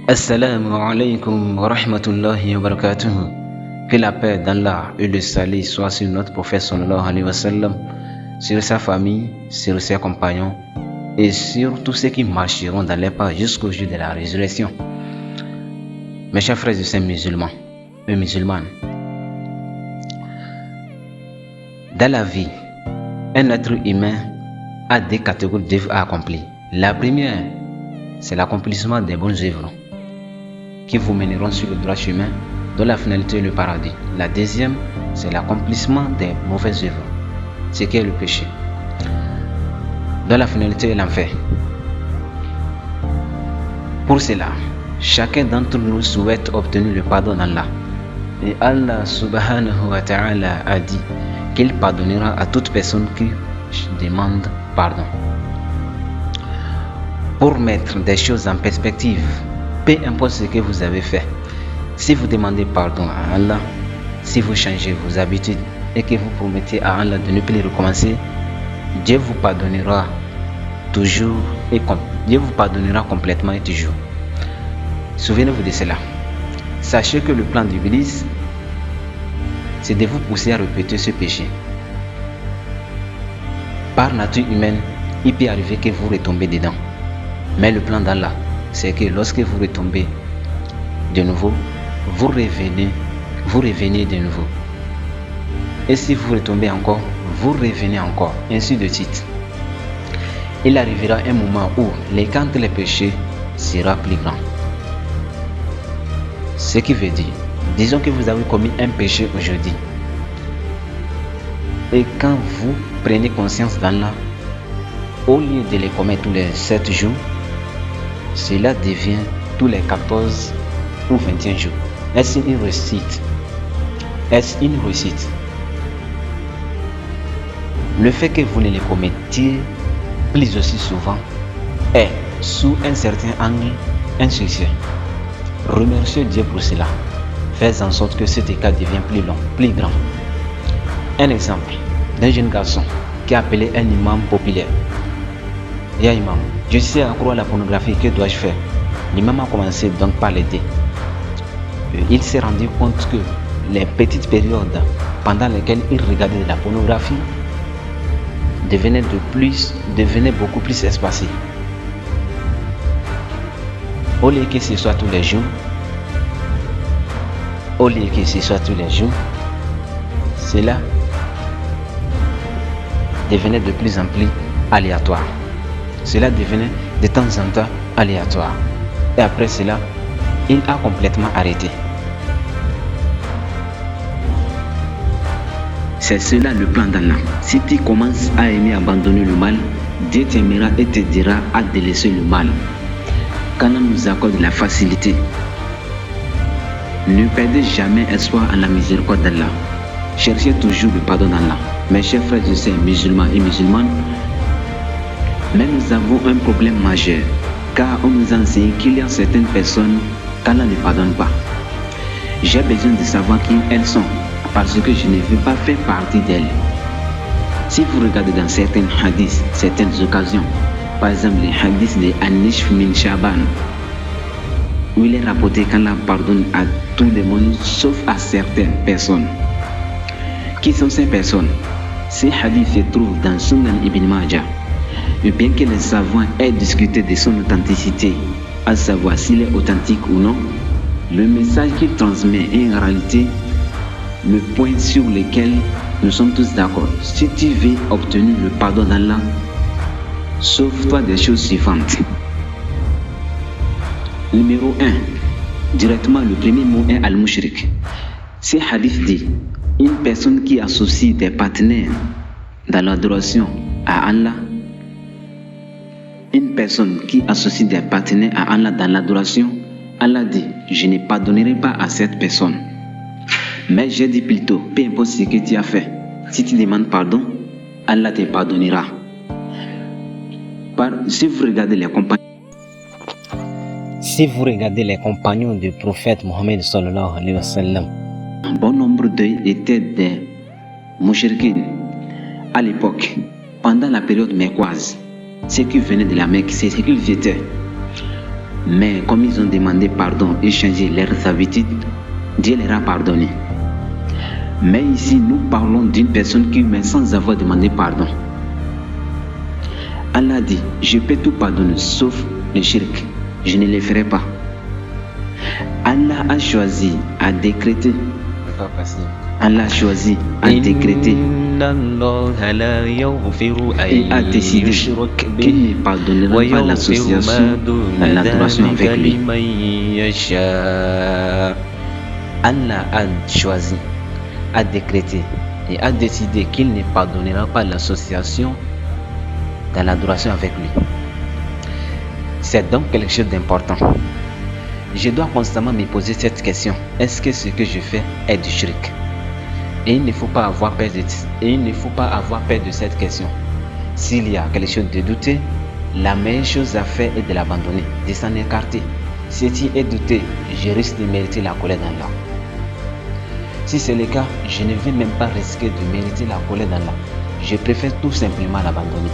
Assalamu alaikum wa rahmatullahi wa barakatuh. Que la paix d'Allah et le salut soient sur notre prophète sallallahu alayhi wa sallam, sur sa famille, sur ses compagnons et sur tous ceux qui marcheront dans les pas jusqu'au jour de la résurrection. Mes chers frères et sœurs musulmans et musulmanes, dans la vie, un être humain a deux catégories d'œuvres à accomplir. La première, c'est l'accomplissement des bonnes œuvres qui vous mèneront sur le droit chemin dont la finalité est le paradis. La deuxième, c'est l'accomplissement des mauvaises œuvres, ce qui est le péché, dont la finalité est l'enfer. Pour cela, chacun d'entre nous souhaite obtenir le pardon d'Allah. Et Allah subhanahu wa ta'ala a dit qu'il pardonnera à toute personne qui demande pardon. Pour mettre des choses en perspective, peu importe ce que vous avez fait, si vous demandez pardon à Allah, si vous changez vos habitudes et que vous promettez à Allah de ne plus les recommencer, Dieu vous pardonnera toujours et Dieu vous pardonnera complètement et toujours. Souvenez-vous de cela. Sachez que le plan d'Iblis, c'est de vous pousser à répéter ce péché. Par nature humaine, il peut arriver que vous retombez dedans. Mais le plan d'Allah, c'est que lorsque vous retombez de nouveau, vous revenez de nouveau. Et si vous retombez encore, vous revenez encore, ainsi de suite. Il arrivera un moment où l'écart entre les péchés sera plus grand. Ce qui veut dire, disons que vous avez commis un péché aujourd'hui. Et quand vous prenez conscience d'Allah, au lieu de les commettre tous les 7 jours, cela devient tous les 14 ou 21 jours. Est-ce une réussite? Est-ce une réussite? Le fait que vous ne les commettiez plus aussi souvent est, sous un certain angle, un succès. Remerciez Dieu pour cela. Faites en sorte que cet écart devienne plus long, plus grand. Un exemple d'un jeune garçon qui a appelé un imam populaire. Ya imam, je sais accro à la pornographie, que dois-je faire? L'imam a commencé donc par l'aider. Il s'est rendu compte que les petites périodes pendant lesquelles il regardait de la pornographie devenaient beaucoup plus espacées. Au lieu que ce soit tous les jours, cela devenait de plus en plus aléatoire. Cela devenait de temps en temps aléatoire. Et après cela, il a complètement arrêté. C'est cela le plan d'Allah. Si tu commences à aimer abandonner le mal, Dieu t'aimera et te dira à délaisser le mal. Quand on nous accorde la facilité, ne perdez jamais espoir en la miséricorde d'Allah. Cherchez toujours le pardon d'Allah. Mes chers frères et sœurs musulmans et musulmanes, mais nous avons un problème majeur, car on nous enseigne qu'il y a certaines personnes qu'Allah ne pardonne pas. J'ai besoin de savoir qui elles sont, parce que je ne veux pas faire partie d'elles. Si vous regardez dans certains hadiths, certaines occasions, par exemple les hadiths de Anishf min Shaban, où il est rapporté qu'Allah pardonne à tout le monde sauf à certaines personnes. Qui sont ces personnes? Ces hadiths se trouvent dans Sunan Ibn Majah. Et bien que les savants aient discuté de son authenticité, à savoir s'il est authentique ou non, le message qu'il transmet est en réalité le point sur lequel nous sommes tous d'accord. Si tu veux obtenir le pardon d'Allah, sauve-toi des choses suivantes. Numéro 1, directement le premier mot est Al-Mushrik. Ce hadith dit, une personne qui associe des partenaires dans l'adoration à Allah, une personne qui associe des partenaires à Allah dans l'adoration, Allah dit, je ne pardonnerai pas à cette personne. Mais j'ai dit plutôt, peu importe ce que tu as fait, si tu demandes pardon, Allah te pardonnera. Si vous regardez les compagnons du prophète Mohammed sallallahu alayhi wa sallam, un bon nombre d'eux étaient des mouchriquins à l'époque, pendant la période mecquoise. Ceux qui venaient de la Mecque, c'est ce qu'ils étaient. Mais comme ils ont demandé pardon et changé leurs habitudes, Dieu leur a pardonné. Mais ici, nous parlons d'une personne qui meurt sans avoir demandé pardon. Allah dit, je peux tout pardonner sauf le shirk. Je ne le ferai pas. Allah a choisi, a décrété. Allah a choisi, a décrété et a décidé qu'il ne pardonnera pas l'association dans l'adoration avec lui. Allah a choisi, a décrété et a décidé qu'il ne pardonnera pas l'association dans l'adoration avec lui. C'est donc quelque chose d'important. Je dois constamment me poser cette question. Est-ce que ce que je fais est du shirk? Et il ne faut pas avoir peur de cette question. S'il y a quelque chose de douté, la meilleure chose à faire est de l'abandonner, de s'en écarter. Si tu es douté, je risque de mériter la colère d'Allah. Si c'est le cas, je ne vais même pas risquer de mériter la colère d'Allah. Je préfère tout simplement l'abandonner.